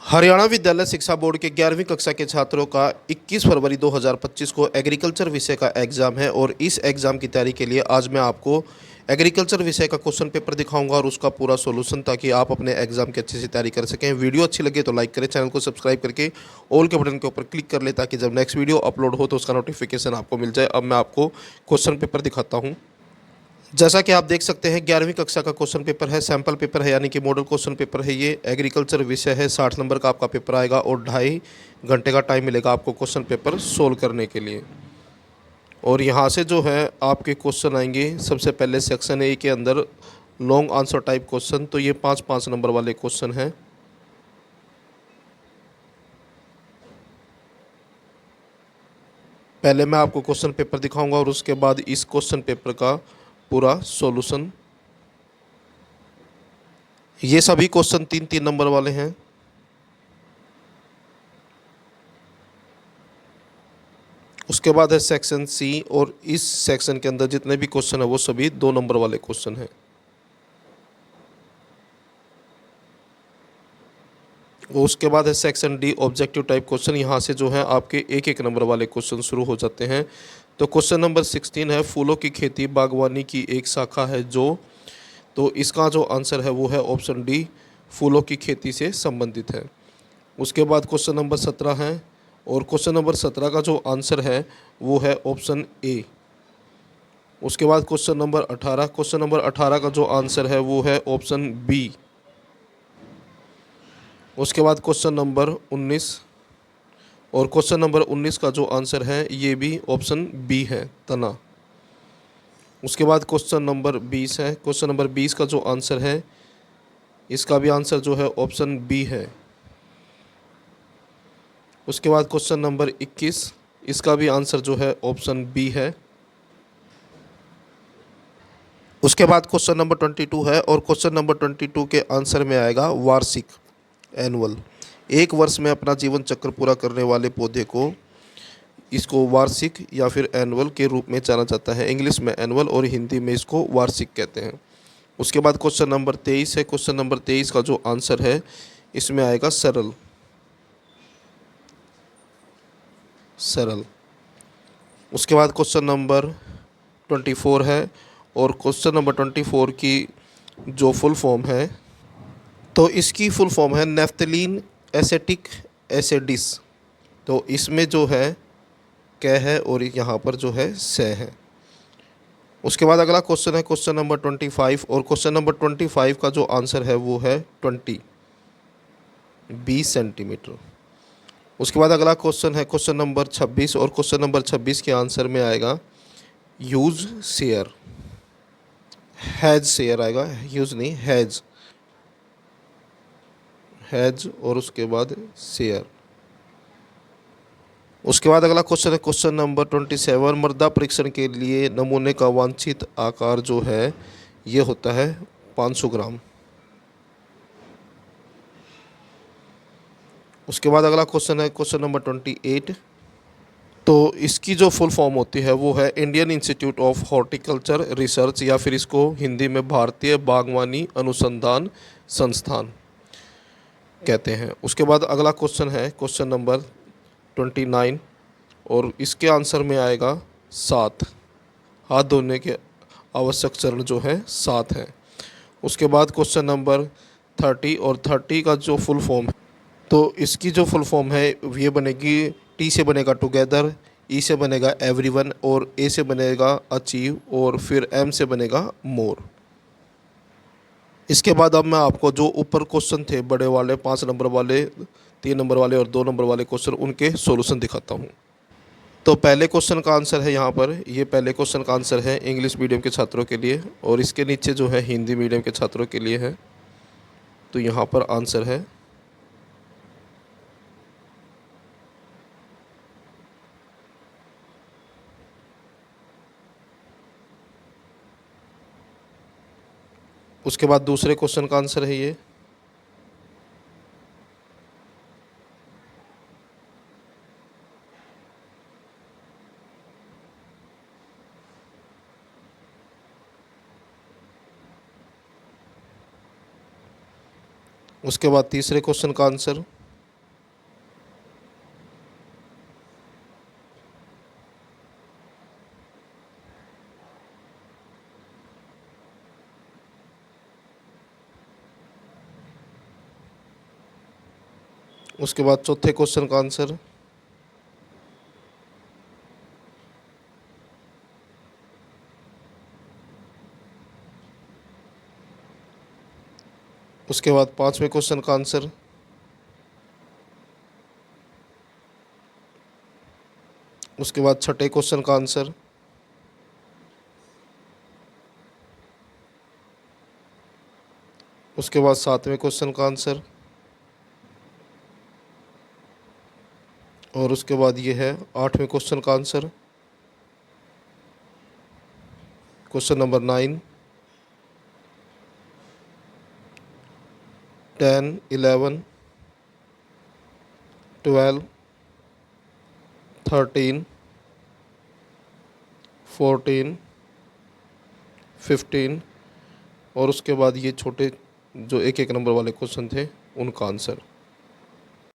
हरियाणा विद्यालय शिक्षा बोर्ड के 11वीं कक्षा के छात्रों का 21 फरवरी 2025 को एग्रीकल्चर विषय का एग्ज़ाम है और इस एग्ज़ाम की तैयारी के लिए आज मैं आपको एग्रीकल्चर विषय का क्वेश्चन पेपर दिखाऊंगा और उसका पूरा सॉल्यूशन, ताकि आप अपने एग्ज़ाम की अच्छे से तैयारी कर सकें। वीडियो अच्छी लगे तो लाइक करें, चैनल को सब्सक्राइब करके ऑल के बटन के ऊपर क्लिक कर लें, ताकि जब नेक्स्ट वीडियो अपलोड हो तो उसका नोटिफिकेशन आपको मिल जाए। अब मैं आपको क्वेश्चन पेपर दिखाता हूँ। जैसा कि आप देख सकते हैं 11वीं कक्षा का क्वेश्चन पेपर है, सैम्पल पेपर है, यानी कि मॉडल क्वेश्चन पेपर है। ये एग्रीकल्चर विषय है, 60 नंबर का आपका पेपर आएगा और 2.5 घंटे का टाइम मिलेगा आपको क्वेश्चन पेपर सोल्व करने के लिए। और यहाँ से जो है आपके क्वेश्चन आएंगे। सबसे पहले सेक्शन ए के अंदर लॉन्ग आंसर टाइप क्वेश्चन, तो ये 5-5 नंबर वाले क्वेश्चन हैं। पहले मैं आपको क्वेश्चन पेपर दिखाऊंगा और उसके बाद इस क्वेश्चन पेपर का पूरा सॉल्यूशन। ये सभी क्वेश्चन 3-3 नंबर वाले हैं। उसके बाद है सेक्शन सी, और इस सेक्शन के अंदर जितने भी क्वेश्चन है वो सभी 2 नंबर वाले क्वेश्चन हैं। उसके बाद है section D, objective type question. यहाँ से जो है आपके 1-1 नंबर वाले क्वेश्चन शुरू हो जाते हैं। तो क्वेश्चन नंबर 16 है, फूलों की खेती बागवानी की एक शाखा है जो। तो इसका जो आंसर है वो है ऑप्शन डी, फूलों की खेती से संबंधित है। उसके बाद क्वेश्चन नंबर 17 है, और क्वेश्चन नंबर 17 का जो आंसर है वो है ऑप्शन ए। उसके बाद क्वेश्चन नंबर 18, क्वेश्चन नंबर 18 का जो आंसर है वो है ऑप्शन बी। उसके बाद क्वेश्चन नंबर 19, और क्वेश्चन नंबर 19 का जो आंसर है ये भी ऑप्शन बी है, तना। उसके बाद क्वेश्चन नंबर 20 है, क्वेश्चन नंबर 20 का जो आंसर है इसका भी आंसर जो है ऑप्शन बी है। उसके बाद क्वेश्चन नंबर 21, इसका भी आंसर जो है ऑप्शन बी है। उसके बाद क्वेश्चन नंबर 22 है, और क्वेश्चन नंबर 22 के आंसर में आएगा वार्षिक, एनुअल। एक वर्ष में अपना जीवन चक्र पूरा करने वाले पौधे को, इसको वार्षिक या फिर एनुअल के रूप में जाना जाता है। इंग्लिश में एनुअल और हिंदी में इसको वार्षिक कहते हैं। उसके बाद क्वेश्चन नंबर 23 है, क्वेश्चन नंबर 23 का जो आंसर है इसमें आएगा सरल, सरल। उसके बाद क्वेश्चन नंबर 24 है, और क्वेश्चन नंबर 24 की जो फुल फॉर्म है, तो इसकी फुल फॉर्म है नेफ्थलीन एसेटिक एसिडिस। तो इसमें जो है क है और यहाँ पर जो है से है। उसके बाद अगला क्वेश्चन है क्वेश्चन नंबर 25, और क्वेश्चन नंबर 25 का जो आंसर है वो है 20 सेंटीमीटर। उसके बाद अगला क्वेश्चन है क्वेश्चन नंबर 26, और क्वेश्चन नंबर 26 के आंसर में आएगा यूज शेयर, हैज शेयर आएगा, यूज नहीं, हैज, हैज, और उसके बाद शेयर। उसके बाद अगला क्वेश्चन है क्वेश्चन नंबर 27, मृदा परीक्षण के लिए नमूने का वांछित आकार जो है ये होता है 500 ग्राम। उसके बाद अगला क्वेश्चन है क्वेश्चन नंबर 28, तो इसकी जो फुल फॉर्म होती है वो है Indian institute of horticulture research, या फिर इसको हिंदी में भारतीय बागवानी अनुसंधान संस्थान कहते हैं। उसके बाद अगला क्वेश्चन है क्वेश्चन नंबर 29, और इसके आंसर में आएगा 7, हाथ धोने के आवश्यक चरण जो है 7 है। उसके बाद क्वेश्चन नंबर 30, और 30 का जो फुल फॉर्म है, तो इसकी जो फुल फॉर्म है ये बनेगी, टी से बनेगा टुगेदर, ई से बनेगा एवरीवन, और ए से बनेगा अचीव, और फिर एम से बनेगा मोर। इसके बाद अब मैं आपको जो ऊपर क्वेश्चन थे बड़े वाले 5 नंबर वाले, 3 नंबर वाले और 2 नंबर वाले क्वेश्चन, उनके सॉल्यूशन दिखाता हूँ। तो पहले क्वेश्चन का आंसर है यहाँ पर, ये पहले क्वेश्चन का आंसर है इंग्लिश मीडियम के छात्रों के लिए, और इसके नीचे जो है हिंदी मीडियम के छात्रों के लिए है। तो यहाँ पर आंसर है उसके बाद दूसरे क्वेश्चन का आंसर है ये। उसके बाद तीसरे क्वेश्चन का आंसर, उसके बाद चौथे क्वेश्चन का आंसर, उसके बाद पांचवें क्वेश्चन का आंसर, उसके बाद छठे क्वेश्चन का आंसर, उसके बाद सातवें क्वेश्चन का आंसर, और उसके बाद ये है आठवें क्वेश्चन का आंसर। क्वेश्चन नंबर 9, 10, 11, 12, 13, 14, 15 और उसके बाद ये छोटे जो एक एक नंबर वाले क्वेश्चन थे उनका आंसर।